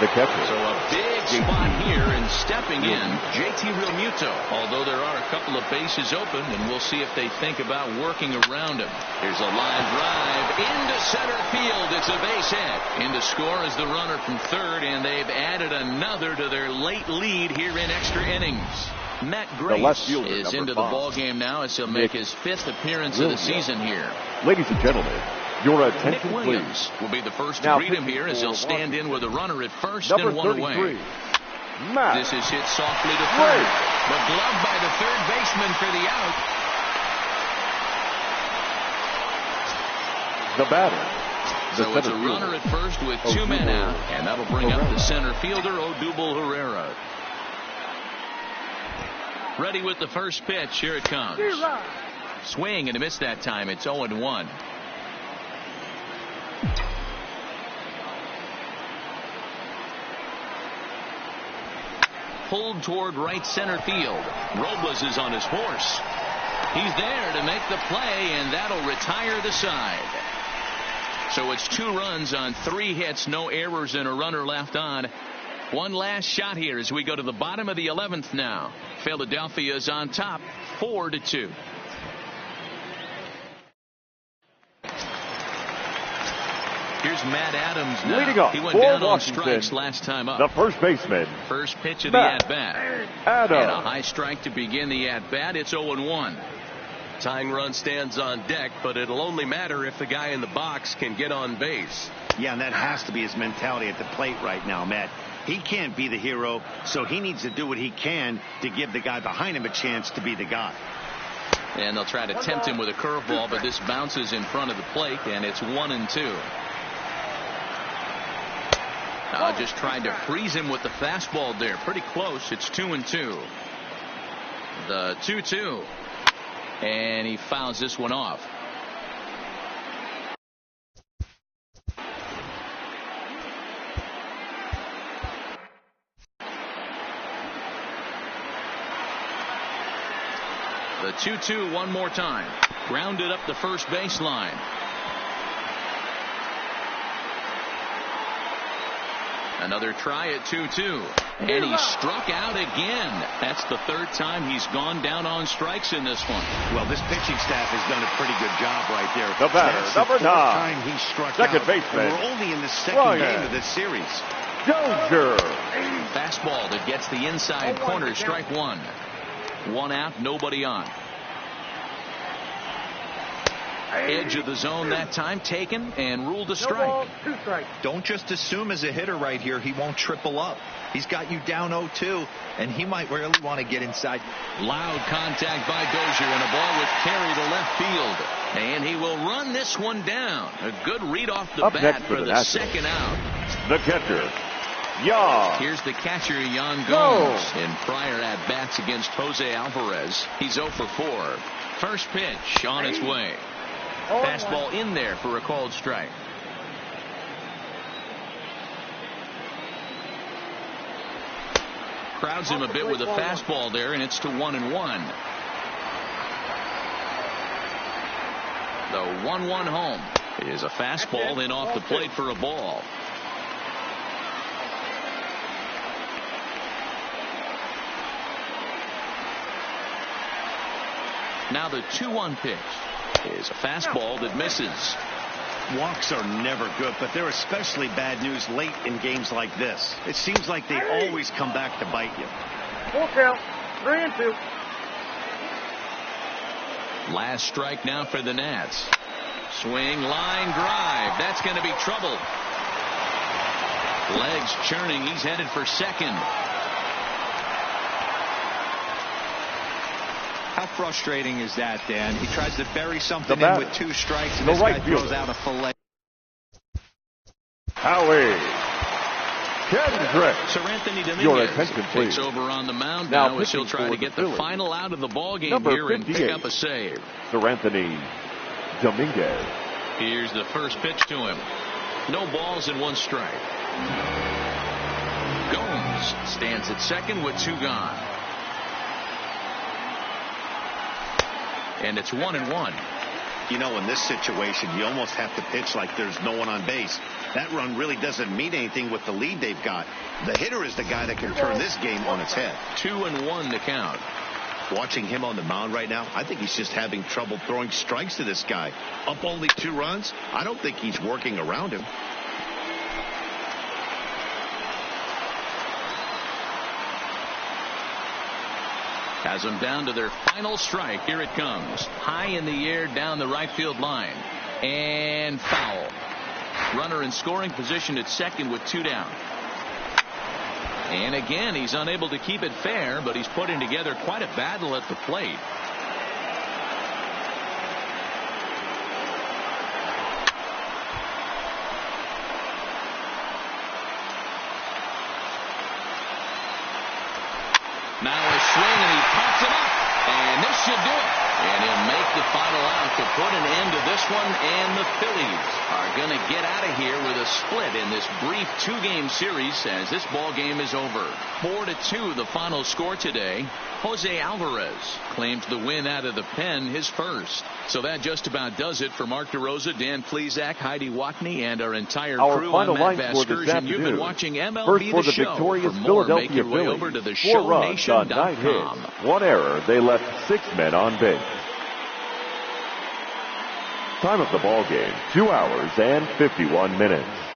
the catcher. So a big spot here, and stepping in, JT Realmuto. Although there are a couple of bases open, and we'll see if they think about working around him. Here's a line drive into center field. It's a base hit. In to score is the runner from third, and they've added another to their late lead here in extra innings. Matt Grace is into the ball game now as he'll make his 5th appearance of the season here. Ladies and gentlemen, your attention, Nick Williams will be the first to greet him here as he'll stand in with a runner at first and one away. This is hit softly to third, but gloved by the third baseman for the out. The batter. So it's a runner at first with 2 men out, and that'll bring up the center fielder, Odubel Herrera. Ready with the first pitch. Here it comes. Swing and a miss that time. It's 0-1. Pulled toward right center field. Robles is on his horse. He's there to make the play, and that'll retire the side. So it's 2 runs on 3 hits, no errors, and a runner left on. One last shot here as we go to the bottom of the 11th now. Philadelphia is on top, 4-2. Here's Matt Adams now. Leading off he went down on strikes last time up. The first baseman. First pitch of the at-bat. And a high strike to begin the at-bat. It's 0-1. Tying run stands on deck, but it'll only matter if the guy in the box can get on base. Yeah, and that has to be his mentality at the plate right now, Matt. He can't be the hero, so he needs to do what he can to give the guy behind him a chance to be the guy. And they'll try to tempt him with a curveball, but this bounces in front of the plate, and it's 1-2. Just tried to freeze him with the fastball there. Pretty close. It's 2-2. The 2-2. And he fouls this one off. The 2-2 one more time. Grounded up the first baseline. Another try at 2-2. And he struck out again. That's the 3rd time he's gone down on strikes in this one. Well, this pitching staff has done a pretty good job right there. The batter, number 9. Time he struck second out. baseman. We're only in the second game of this series. Dozier. Fastball that gets the inside corner. Strike 1. 1 out, nobody on. Edge of the zone that time taken and ruled a strike. Don't just assume as a hitter right here he won't triple up. He's got you down 0-2, and he might really want to get inside. Loud contact by Dozier, and a ball with carry to left field. And he will run this one down. A good read off the bat for the second out. The catcher, Yan. Here's the catcher, Yan Gomes. In prior at-bats against Jose Alvarez, he's 0 for 4. First pitch on its way. Fastball in there for a called strike. Crowds him a bit with a fastball there, and it's to 1-1. The 1-1 home is a fastball in off the plate for a ball. Now the 2-1 pitch is a fastball that misses. Walks are never good, but they're especially bad news late in games like this. It seems like they always come back to bite you. Full count, 3-2. Last strike now for the Nats. Swing, line drive. That's going to be trouble. Legs churning. He's headed for second. How frustrating is that, Dan? He tries to bury something in with 2 strikes, and this guy throws out a fillet. Howie Kendrick. Sir Anthony Your attention, takes please. over on the mound Now now as he'll try to get the Phillies. final out of the ball game Number here and 58. pick up a save. Sir Anthony Dominguez. Here's the first pitch to him. No balls and 1 strike. Gomes stands at second with 2 gone. and it's 1-1. You know, in this situation, you almost have to pitch like there's no one on base. That run really doesn't mean anything with the lead they've got. The hitter is the guy that can turn this game on its head. 2-1 to count. Watching him on the mound right now, I think he's just having trouble throwing strikes to this guy. Up only 2 runs, I don't think he's working around him. Has them down to their final strike. Here it comes. High in the air down the right field line. And foul. Runner in scoring position at second with 2 down. And again, he's unable to keep it fair, but he's putting together quite a battle at the plate. Now a swing, and he pops it up. And this should do it. And he'll make the final out to put an end to this one. And the Phillies are going to get out of here with a split in this brief 2-game series as this ball game is over. 4-2 the final score today. Jose Alvarez claims the win out of the pen, his first. So that just about does it for Mark DeRosa, Dan Plesac, Heidi Watney, and our entire crew. Final I'm Matt line score this Vasgersian. You've been afternoon. watching MLB First for The the Show. victorious For more, Philadelphia make your way Phillies. over to the 4 runs on 9 SHOW19.com. hits. 1 error. They left 6 men on base. Time of the ball game, 2 hours and 51 minutes.